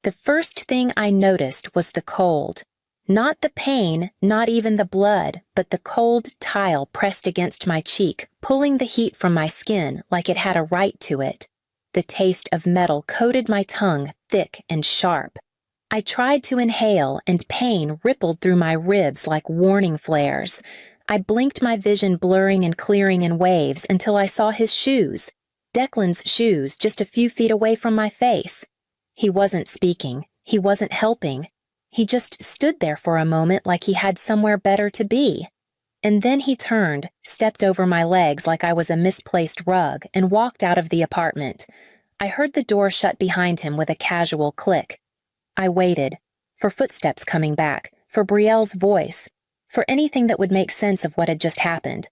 The first thing I noticed was the cold. Not the pain, not even the blood, but the cold tile pressed against my cheek, pulling the heat from my skin like it had a right to it. The taste of metal coated my tongue, thick and sharp. I tried to inhale, and pain rippled through my ribs like warning flares. I blinked, my vision blurring and clearing in waves until I saw his shoes. Declan's shoes, just a few feet away from my face. He wasn't speaking. He wasn't helping. He just stood there for a moment like he had somewhere better to be. And then he turned, stepped over my legs like I was a misplaced rug, and walked out of the apartment. I heard the door shut behind him with a casual click. I waited, for footsteps coming back, for Brielle's voice, for anything that would make sense of what had just happened.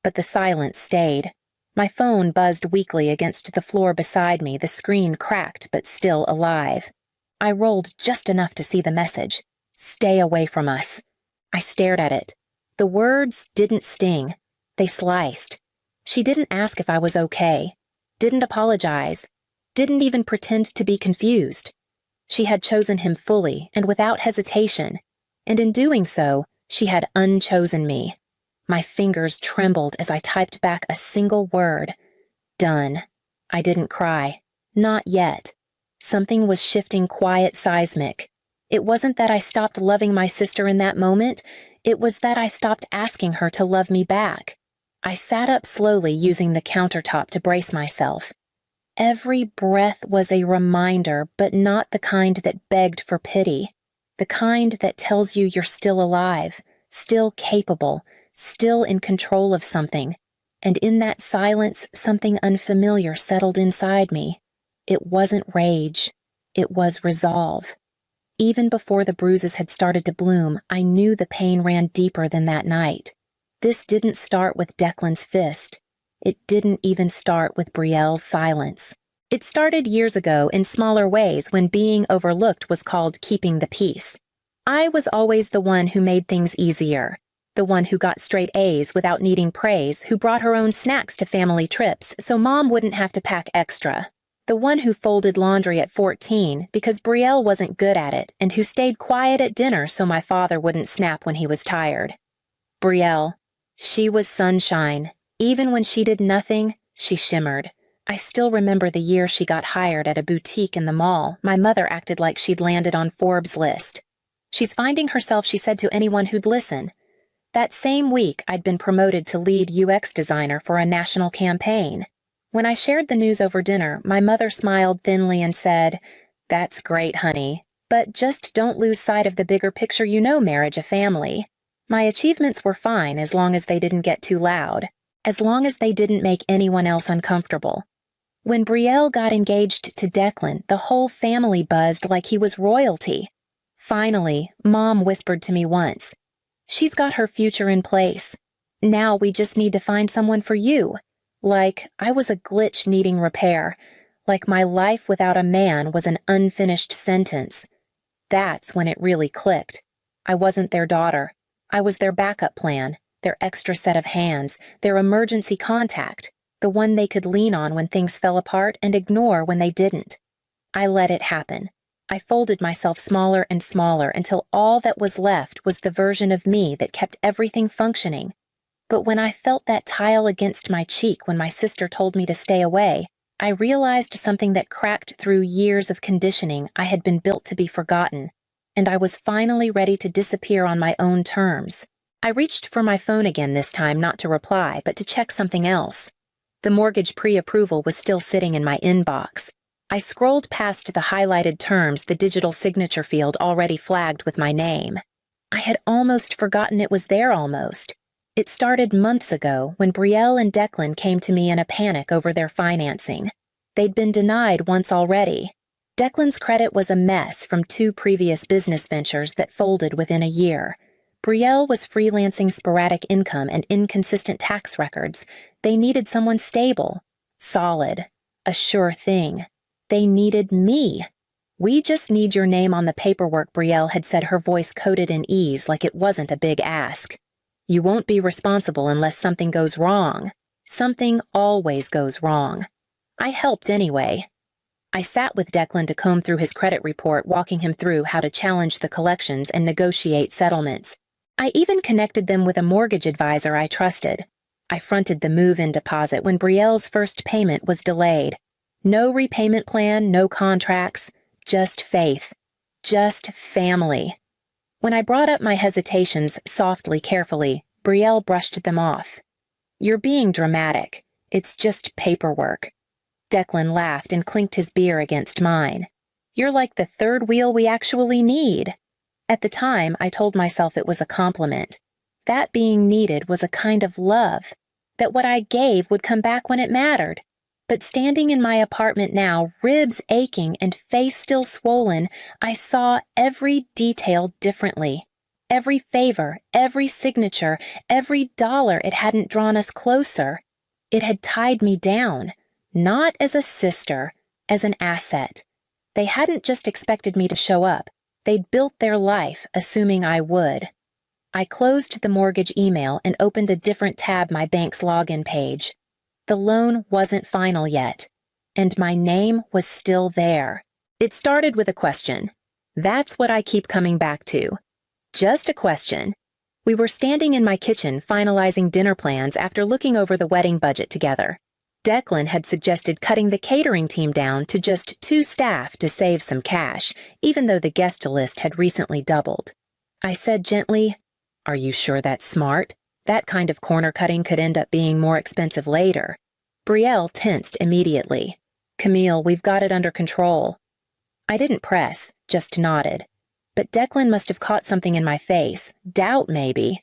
But the silence stayed. My phone buzzed weakly against the floor beside me, the screen cracked but still alive. I rolled just enough to see the message. Stay away from us. I stared at it. The words didn't sting. They sliced. She didn't ask if I was okay. Didn't apologize. Didn't even pretend to be confused. She had chosen him fully and without hesitation, and in doing so, she had unchosen me. My fingers trembled as I typed back a single word. Done. I didn't cry. Not yet. Something was shifting quiet seismic. It wasn't that I stopped loving my sister in that moment. It was that I stopped asking her to love me back. I sat up slowly, using the countertop to brace myself. Every breath was a reminder, but not the kind that begged for pity. The kind that tells you you're still alive, still capable, still in control of something. And in that silence, something unfamiliar settled inside me. It wasn't rage. It was resolve. Even before the bruises had started to bloom, I knew the pain ran deeper than that night. This didn't start with Declan's fist. It didn't even start with Brielle's silence. It started years ago in smaller ways when being overlooked was called keeping the peace. I was always the one who made things easier, the one who got straight A's without needing praise, who brought her own snacks to family trips so Mom wouldn't have to pack extra, the one who folded laundry at 14 because Brielle wasn't good at it, and who stayed quiet at dinner so my father wouldn't snap when he was tired. Brielle, she was sunshine. Even when she did nothing, she shimmered. I still remember the year she got hired at a boutique in the mall. My mother acted like she'd landed on Forbes' list. She's finding herself, she said to anyone who'd listen. That same week, I'd been promoted to lead UX designer for a national campaign. When I shared the news over dinner, my mother smiled thinly and said, "That's great, honey, but just don't lose sight of the bigger picture, marriage, a family." My achievements were fine as long as they didn't get too loud. As long as they didn't make anyone else uncomfortable. When Brielle got engaged to Declan, the whole family buzzed like he was royalty. Finally, Mom whispered to me once, "She's got her future in place. Now we just need to find someone for you." Like I was a glitch needing repair. Like my life without a man was an unfinished sentence. That's when it really clicked. I wasn't their daughter. I was their backup plan. Their extra set of hands, their emergency contact, the one they could lean on when things fell apart and ignore when they didn't. I let it happen. I folded myself smaller and smaller until all that was left was the version of me that kept everything functioning. But when I felt that tile against my cheek when my sister told me to stay away, I realized something that cracked through years of conditioning I had been built to be forgotten, and I was finally ready to disappear on my own terms. I reached for my phone again this time, not to reply, but to check something else. The mortgage pre-approval was still sitting in my inbox. I scrolled past the highlighted terms, the digital signature field already flagged with my name. I had almost forgotten it was there almost. It started months ago when Brielle and Declan came to me in a panic over their financing. They'd been denied once already. Declan's credit was a mess from 2 previous business ventures that folded within a year. Brielle was freelancing sporadic income and inconsistent tax records. They needed someone stable, solid, a sure thing. They needed me. "We just need your name on the paperwork," Brielle had said, her voice coated in ease like it wasn't a big ask. "You won't be responsible unless something goes wrong. Something always goes wrong." I helped anyway. I sat with Declan to comb through his credit report, walking him through how to challenge the collections and negotiate settlements. I even connected them with a mortgage advisor I trusted. I fronted the move-in deposit when Brielle's first payment was delayed. No repayment plan, no contracts, just faith, just family. When I brought up my hesitations softly, carefully, Brielle brushed them off. "You're being dramatic. It's just paperwork." Declan laughed and clinked his beer against mine. "You're like the third wheel we actually need." At the time, I told myself it was a compliment. That being needed was a kind of love, that what I gave would come back when it mattered. But standing in my apartment now, ribs aching and face still swollen, I saw every detail differently. Every favor, every signature, every dollar it hadn't drawn us closer. It had tied me down, not as a sister, as an asset. They hadn't just expected me to show up. They'd built their life, assuming I would. I closed the mortgage email and opened a different tab, my bank's login page. The loan wasn't final yet, and my name was still there. It started with a question. That's what I keep coming back to. Just a question. We were standing in my kitchen finalizing dinner plans after looking over the wedding budget together. Declan had suggested cutting the catering team down to just 2 staff to save some cash, even though the guest list had recently doubled. I said gently, "Are you sure that's smart? That kind of corner cutting could end up being more expensive later." Brielle tensed immediately. "Camille, we've got it under control." I didn't press, just nodded. But Declan must have caught something in my face, doubt maybe.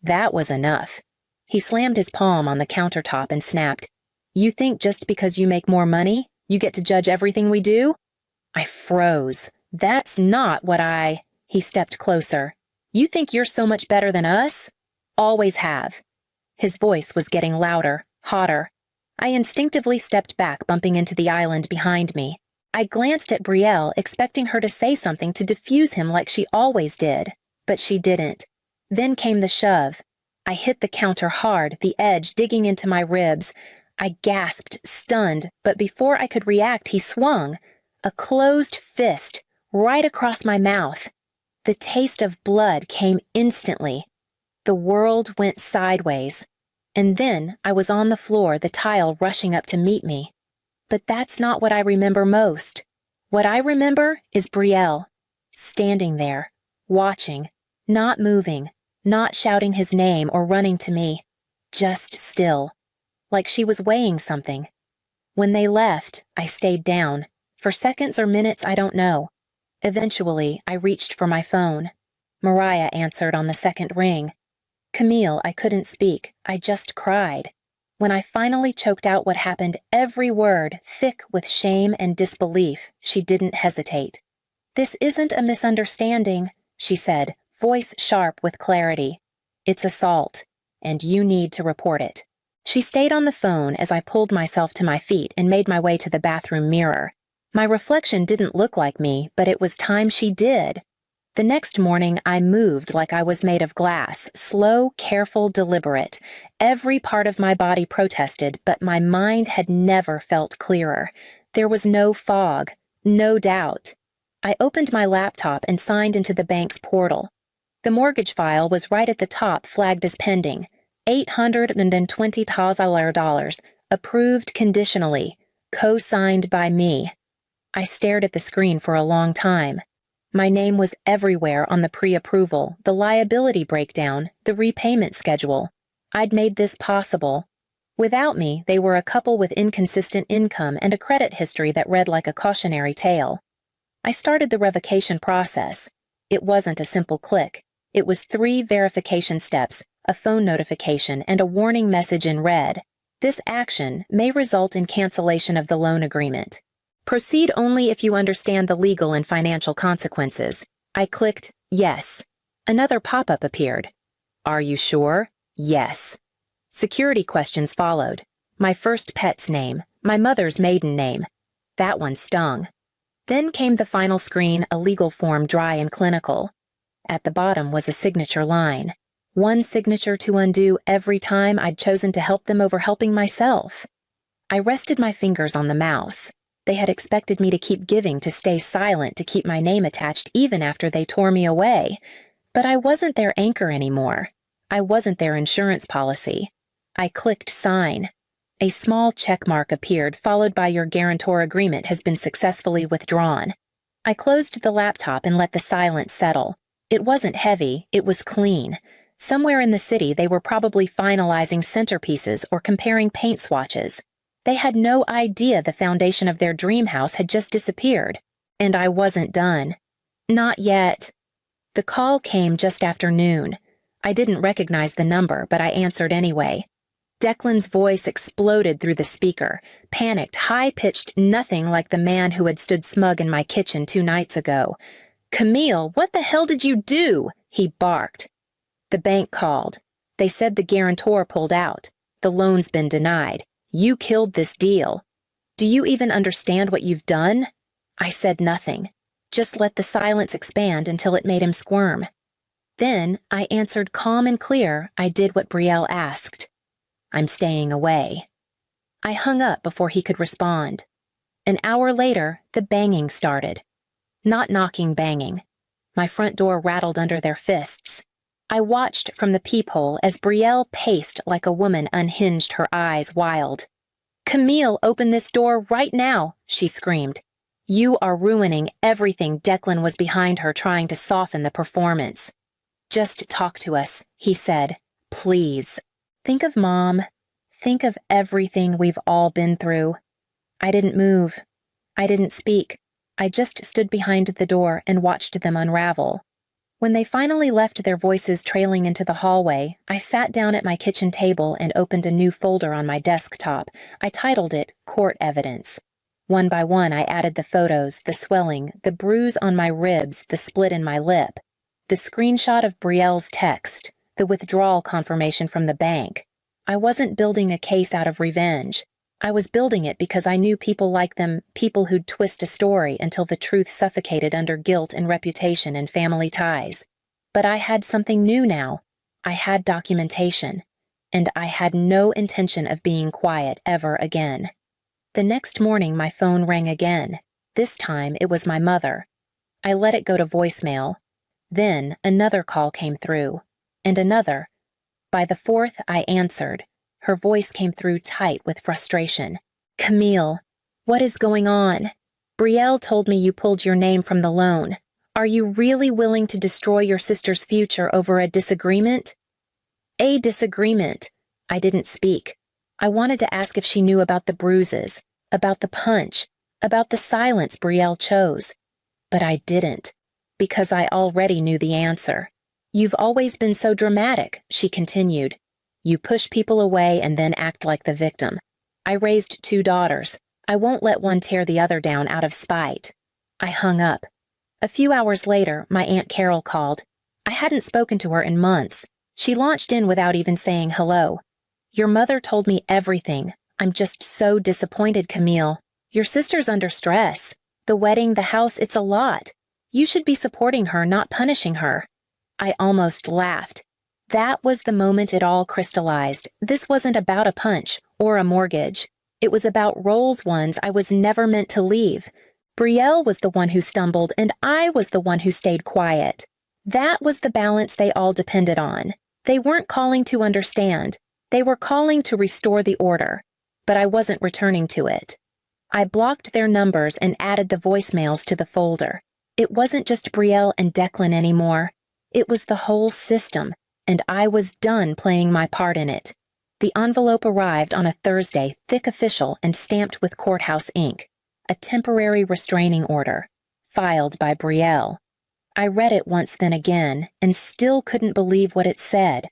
That was enough. He slammed his palm on the countertop and snapped, "You think just because you make more money, you get to judge everything we do?" I froze. "That's not what I—" He stepped closer. "You think you're so much better than us?" "Always have." His voice was getting louder, hotter. I instinctively stepped back, bumping into the island behind me. I glanced at Brielle, expecting her to say something to defuse him like she always did, but she didn't. Then came the shove. I hit the counter hard, the edge digging into my ribs. I gasped, stunned, but before I could react, he swung. A closed fist, right across my mouth. The taste of blood came instantly. The world went sideways. And then I was on the floor, the tile rushing up to meet me. But that's not what I remember most. What I remember is Brielle, standing there, watching, not moving, not shouting his name or running to me, just still, like she was weighing something. When they left, I stayed down. For seconds or minutes, I don't know. Eventually, I reached for my phone. Mariah answered on the second ring. "Camille, I couldn't speak. I just cried." When I finally choked out what happened, every word thick with shame and disbelief, she didn't hesitate. "This isn't a misunderstanding," she said, voice sharp with clarity. "It's assault, and you need to report it." She stayed on the phone as I pulled myself to my feet and made my way to the bathroom mirror. My reflection didn't look like me, but it was time she did. The next morning, I moved like I was made of glass, slow, careful, deliberate. Every part of my body protested, but my mind had never felt clearer. There was no fog, no doubt. I opened my laptop and signed into the bank's portal. The mortgage file was right at the top, flagged as pending. $820,000, approved conditionally, co-signed by me. I stared at the screen for a long time. My name was everywhere on the pre-approval, the liability breakdown, the repayment schedule. I'd made this possible. Without me, they were a couple with inconsistent income and a credit history that read like a cautionary tale. I started the revocation process. It wasn't a simple click. It was 3 verification steps, a phone notification, and a warning message in red. This action may result in cancellation of the loan agreement. Proceed only if you understand the legal and financial consequences. I clicked yes. Another pop-up appeared. Are you sure? Yes. Security questions followed. My first pet's name, my mother's maiden name. That one stung. Then came the final screen, a legal form dry and clinical. At the bottom was a signature line. One signature to undo every time I'd chosen to help them over helping myself. I rested my fingers on the mouse. They had expected me to keep giving, to stay silent, to keep my name attached even after they tore me away. But I wasn't their anchor anymore. I wasn't their insurance policy. I clicked sign. A small check mark appeared, followed by "Your guarantor agreement has been successfully withdrawn." I closed the laptop and let the silence settle. It wasn't heavy, it was clean. Somewhere in the city, they were probably finalizing centerpieces or comparing paint swatches. They had no idea the foundation of their dream house had just disappeared. And I wasn't done. Not yet. The call came just after noon. I didn't recognize the number, but I answered anyway. Declan's voice exploded through the speaker, panicked, high-pitched, nothing like the man who had stood smug in my kitchen 2 nights ago. "Camille, what the hell did you do?" he barked. "The bank called. They said the guarantor pulled out. The loan's been denied. You killed this deal. Do you even understand what you've done?" I said nothing, just let the silence expand until it made him squirm. Then I answered calm and clear. I did what Betrayal asked. "I'm staying away." I hung up before he could respond. An hour later, the banging started. Not knocking, banging. My front door rattled under their fists. I watched from the peephole as Betrayal paced like a woman unhinged, her eyes wild. "Camille, open this door right now," she screamed. "You are ruining everything." Declan was behind her, trying to soften the performance. "Just talk to us," he said. "Please. Think of Mom. Think of everything we've all been through." I didn't move. I didn't speak. I just stood behind the door and watched them unravel. When they finally left, their voices trailing into the hallway, I sat down at my kitchen table and opened a new folder on my desktop. I titled it Court Evidence. One by one, I added the photos, the swelling, the bruise on my ribs, the split in my lip, the screenshot of Betrayal's text, the withdrawal confirmation from the bank. I wasn't building a case out of revenge. I was building it because I knew people like them, people who'd twist a story until the truth suffocated under guilt and reputation and family ties. But I had something new now. I had documentation. And I had no intention of being quiet ever again. The next morning, my phone rang again. This time, it was my mother. I let it go to voicemail. Then, another call came through. And another. By the fourth, I answered. Her voice came through tight with frustration. "Camille, what is going on? Betrayal told me you pulled your name from the loan. Are you really willing to destroy your sister's future over a disagreement?" "A disagreement." I didn't speak. I wanted to ask if she knew about the bruises, about the punch, about the silence Betrayal chose. But I didn't, because I already knew the answer. "You've always been so dramatic," she continued. "You push people away and then act like the victim. I raised 2 daughters. I won't let one tear the other down out of spite." I hung up. A few hours later, my Aunt Carol called. I hadn't spoken to her in months. She launched in without even saying hello. "Your mother told me everything. I'm just so disappointed, Camille. Your sister's under stress. The wedding, the house, it's a lot. You should be supporting her, not punishing her." I almost laughed. That was the moment it all crystallized. This wasn't about a punch or a mortgage. It was about roles, ones I was never meant to leave. Betrayal was the one who stumbled, and I was the one who stayed quiet. That was the balance they all depended on. They weren't calling to understand. They were calling to restore the order. But I wasn't returning to it. I blocked their numbers and added the voicemails to the folder. It wasn't just Betrayal and Declan anymore. It was the whole system. And I was done playing my part in it. The envelope arrived on a Thursday, thick, official, and stamped with courthouse ink. A temporary restraining order, filed by Betrayal. I read it once, then again, and still couldn't believe what it said.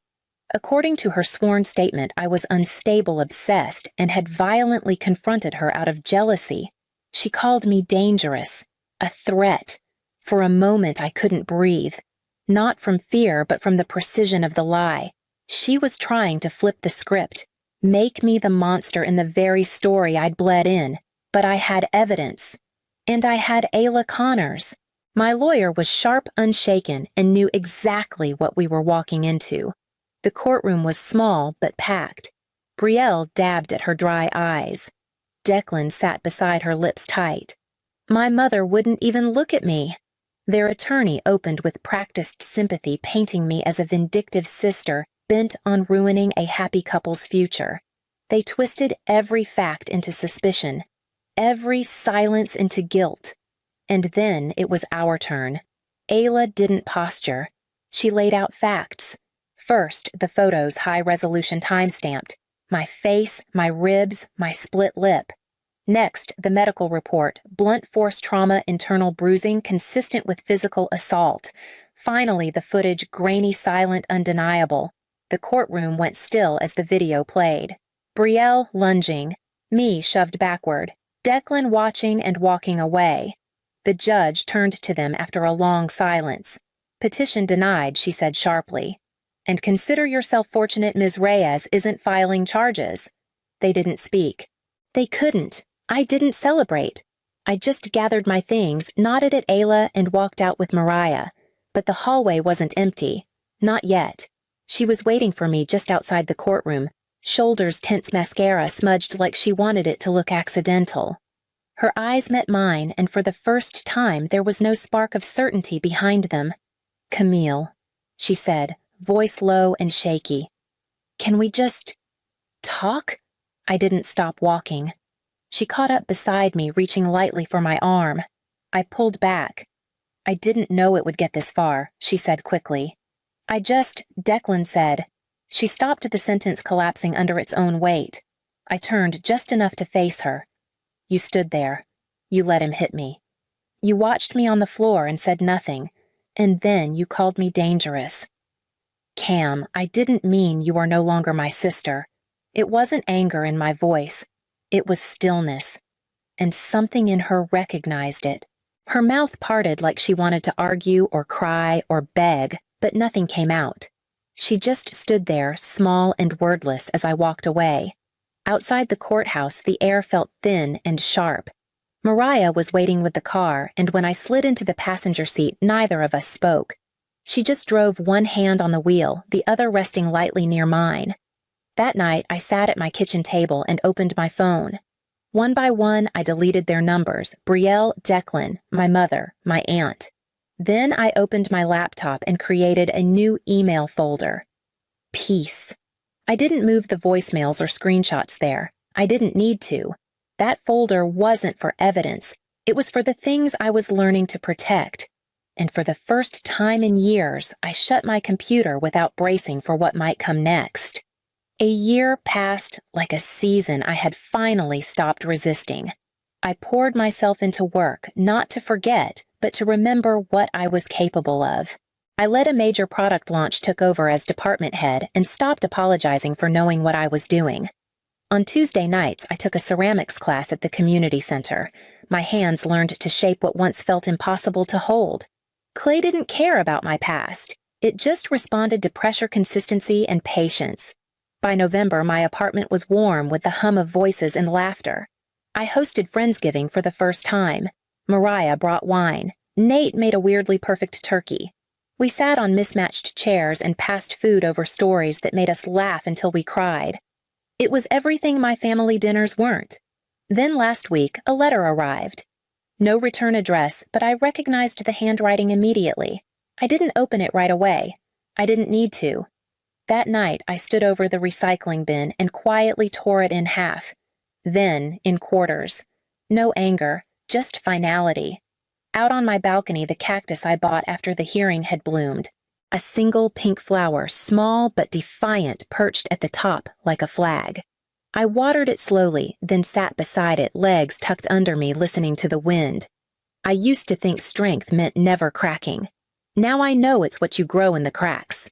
According to her sworn statement, I was unstable, obsessed, and had violently confronted her out of jealousy. She called me dangerous, a threat. For a moment, I couldn't breathe. Not from fear, but from the precision of the lie. She was trying to flip the script, make me the monster in the very story I'd bled in. But I had evidence. And I had Ayla Connors. My lawyer was sharp, unshaken, and knew exactly what we were walking into. The courtroom was small but packed. Betrayal dabbed at her dry eyes. Declan sat beside her, lips tight. My mother wouldn't even look at me. Their attorney opened with practiced sympathy, painting me as a vindictive sister bent on ruining a happy couple's future. They twisted every fact into suspicion, every silence into guilt. And then it was our turn. Ayla didn't posture. She laid out facts. First, the photos, high-resolution time-stamped. My face, my ribs, my split lip. Next, the medical report, blunt force trauma, internal bruising consistent with physical assault. Finally, the footage, grainy, silent, undeniable. The courtroom went still as the video played. Brielle lunging, me shoved backward, Declan watching and walking away. The judge turned to them after a long silence. Petition denied, she said sharply. And consider yourself fortunate Ms. Reyes isn't filing charges. They didn't speak. They couldn't. I didn't celebrate. I just gathered my things, nodded at Ayla, and walked out with Mariah. But the hallway wasn't empty. Not yet. She was waiting for me just outside the courtroom, shoulders tense, mascara smudged like she wanted it to look accidental. Her eyes met mine, and for the first time there was no spark of certainty behind them. Camille, she said, voice low and shaky. Can we just talk? I didn't stop walking. She caught up beside me, reaching lightly for my arm. I pulled back. I didn't know it would get this far, she said quickly. Declan said. She stopped, the sentence collapsing under its own weight. I turned just enough to face her. You stood there. You let him hit me. You watched me on the floor and said nothing, and then you called me dangerous. Cam, I didn't mean you are no longer my sister. It wasn't anger in my voice. It was stillness, and something in her recognized it. Her mouth parted like she wanted to argue or cry or beg, but nothing came out. She just stood there, small and wordless, as I walked away. Outside the courthouse, the air felt thin and sharp. Mariah was waiting with the car, and when I slid into the passenger seat, neither of us spoke. She just drove, one hand on the wheel, the other resting lightly near mine. That night, I sat at my kitchen table and opened my phone. One by one, I deleted their numbers, Brielle, Declan, my mother, my aunt. Then I opened my laptop and created a new email folder. Peace. I didn't move the voicemails or screenshots there. I didn't need to. That folder wasn't for evidence. It was for the things I was learning to protect. And for the first time in years, I shut my computer without bracing for what might come next. A year passed like a season. I had finally stopped resisting. I poured myself into work, not to forget, but to remember what I was capable of. I led a major product launch, took over as department head, and stopped apologizing for knowing what I was doing. On Tuesday nights, I took a ceramics class at the community center. My hands learned to shape what once felt impossible to hold. Qley didn't care about my past. It just responded to pressure, consistency, and patience. By November, my apartment was warm with the hum of voices and laughter. I hosted Friendsgiving for the first time. Mariah brought wine. Nate made a weirdly perfect turkey. We sat on mismatched chairs and passed food over stories that made us laugh until we cried. It was everything my family dinners weren't. Then last week, a letter arrived. No return address, but I recognized the handwriting immediately. I didn't open it right away. I didn't need to. That night, I stood over the recycling bin and quietly tore it in half. Then, in quarters. No anger, just finality. Out on my balcony, the cactus I bought after the hearing had bloomed. A single pink flower, small but defiant, perched at the top like a flag. I watered it slowly, then sat beside it, legs tucked under me, listening to the wind. I used to think strength meant never cracking. Now I know it's what you grow in the cracks.